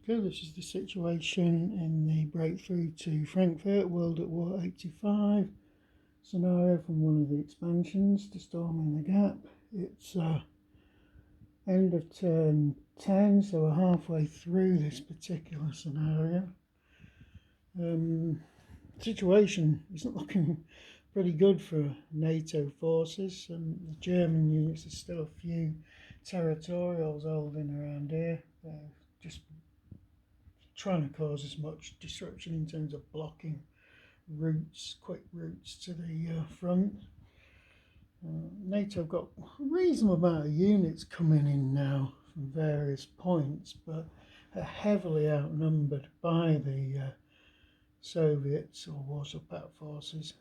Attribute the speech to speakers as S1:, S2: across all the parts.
S1: Okay, this is the situation in the breakthrough to Frankfort World at War 85 scenario from one of the expansions to Storming the Gap. It's end of turn 10, so we're halfway through this particular scenario. Situation isn't looking pretty good for NATO forces, and the German units, there's still a few territorials holding around here. They're just trying to cause as much disruption in terms of blocking routes, quick routes to the front. NATO have got a reasonable amount of units coming in now from various points, but are heavily outnumbered by the Soviets or Warsaw Pact forces,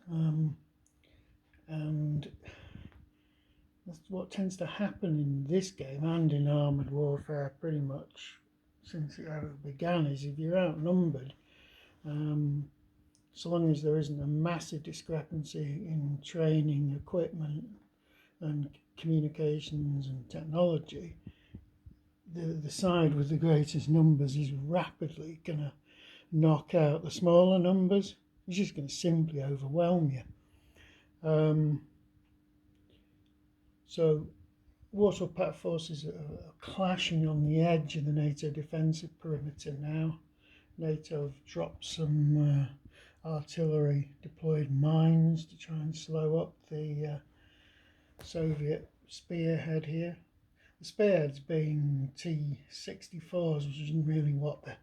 S1: and that's what tends to happen in this game and in armoured warfare pretty much since it ever began, is if you're outnumbered, so long as there isn't a massive discrepancy in training, equipment and communications and technology, the side with the greatest numbers is rapidly going to knock out the smaller numbers. It's just going to simply overwhelm you. So Warsaw Pact forces are clashing on the edge of the NATO defensive perimeter now. NATO have dropped some artillery deployed mines to try and slow up the Soviet spearhead here. The spearhead's being T-64s, which isn't really what the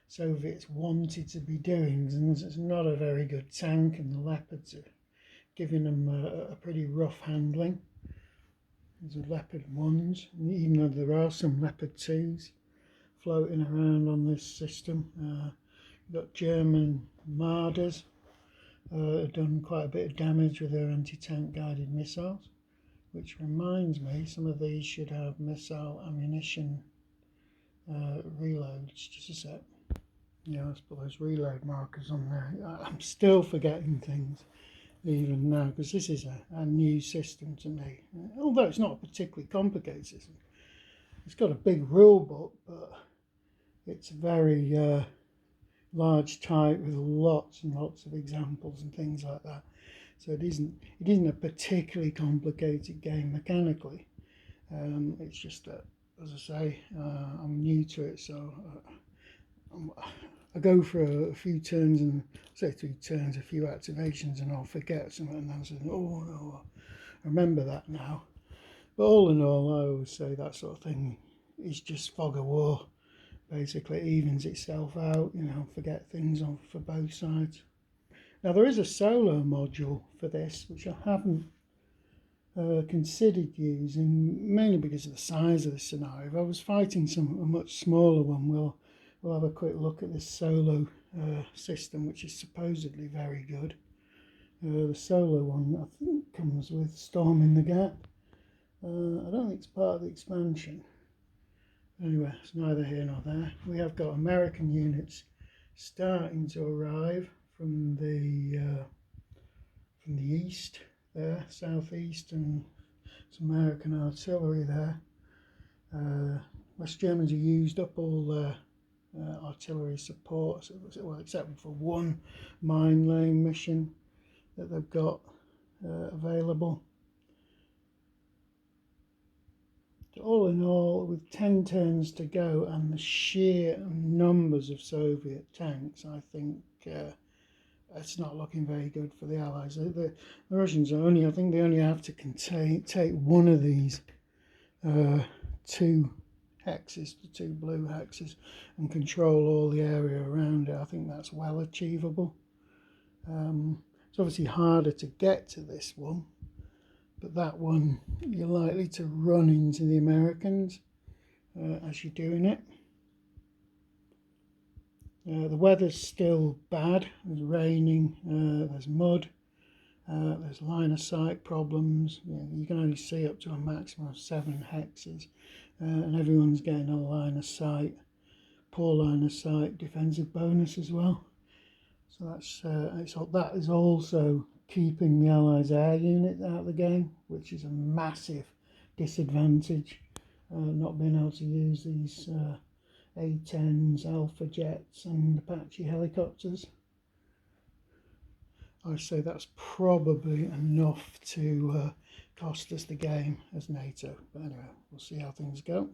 S1: Soviets wanted to be doing, and it's not a very good tank, and the Leopards are giving them a pretty rough handling. There's a Leopard 1s, even though there are some Leopard 2s floating around on this system. You've got German Marders have done quite a bit of damage with their anti-tank guided missiles, which reminds me some of these should have missile ammunition reloads. Just a sec. Yeah, let's put those reload markers on there. I'm still forgetting things even now, because this is a new system to me, although it's not a particularly complicated system. It's got a big rule book, but it's a very large type with lots and lots of examples and things like that, so it isn't a particularly complicated game mechanically. It's just that, as I say, I'm new to it, so I go for a few turns, and say 3 turns, a few activations, and I'll forget something, and then say, oh no, I remember that now. But all in all, I always say that sort of thing is just fog of war. Basically, it evens itself out, forget things on for both sides. Now, there is a solo module for this, which I haven't considered using, mainly because of the size of the scenario. If I was fighting a much smaller one, we'll have a quick look at this solo system, which is supposedly very good. The solo one, I think, comes with Storming the Gap. I don't think it's part of the expansion. Anyway, it's neither here nor there. We have got American units starting to arrive from the east there, southeast, and some American artillery there. West Germans have used up all their artillery support, well, except for one mine laying mission that they've got available. So all in all, with 10 turns to go and the sheer numbers of Soviet tanks, I think it's not looking very good for the Allies. The Russians I think they only have to take one of these 2 hexes, the 2 blue hexes, and control all the area around it. I think that's well achievable. It's obviously harder to get to this one, but that one you're likely to run into the Americans as you're doing it. The weather's still bad. There's raining, there's mud, there's line of sight problems. You can only see up to a maximum of 7 hexes, and everyone's getting a line of sight, poor line of sight defensive bonus as well. So that is also keeping the Allies' air unit out of the game, which is a massive disadvantage, not being able to use these A-10s, Alpha jets and Apache helicopters. I say that's probably enough to cost us the game as NATO. But anyway, we'll see how things go.